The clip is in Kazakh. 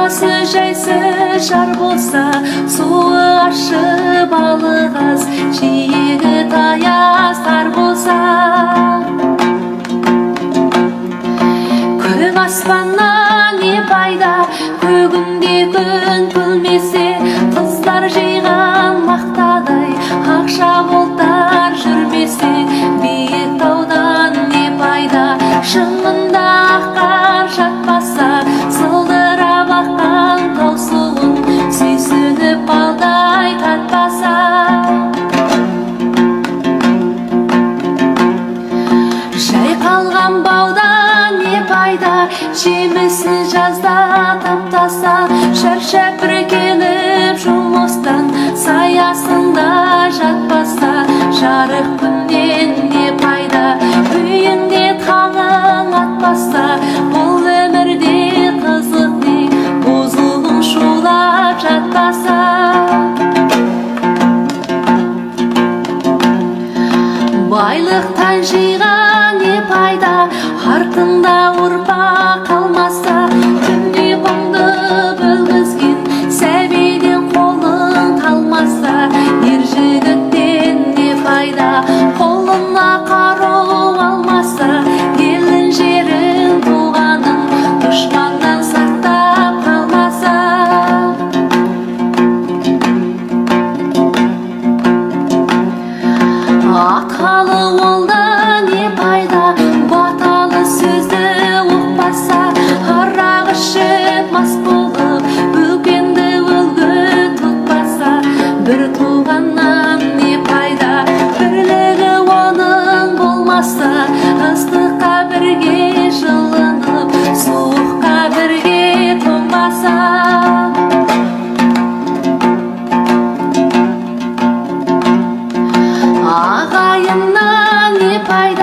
басы жайсыз жар болса, суы ащы балық аз, жиегі таяз тар болса. Көк аспаннан не пайда, көгінде күн күлмесе, қыздар жиған мақтадай ақша бұлттар жүрмесе, биік таудан не пайда, шыңында қар жатпаса, сылдырап аққан тау суын сүйсініп балдай татпаса. Жайқалған баудан не пайда, жемісін жазда таптаса, шаршап келіп жұмыстан саясында жатпаса, жарық күннен не пайда, үйінде таңың атпаса, бұл өмірде қызық не, бұзылым шулап жатпаса. Байлықтан жиған не пайда, артында ұрпақ қалмаса, күнде қоңды бөлгізген сәбиден қолың талмаса, ер жігіттен не пайда, қолына қару алмаса, елін жерін туғанын дұшпаннан сақтап қалмаса. Атқалы олда не пайда, баталы сөзді ұқпаса, арақ ішіп мас болып, бөкенді өлгі тұтпаса, бір туғаннан не пайда, бірлігі оның болмаса, ыстыққа бірге жылынып, суыққа бірге тоңбаса. Ағайыннан не пайда,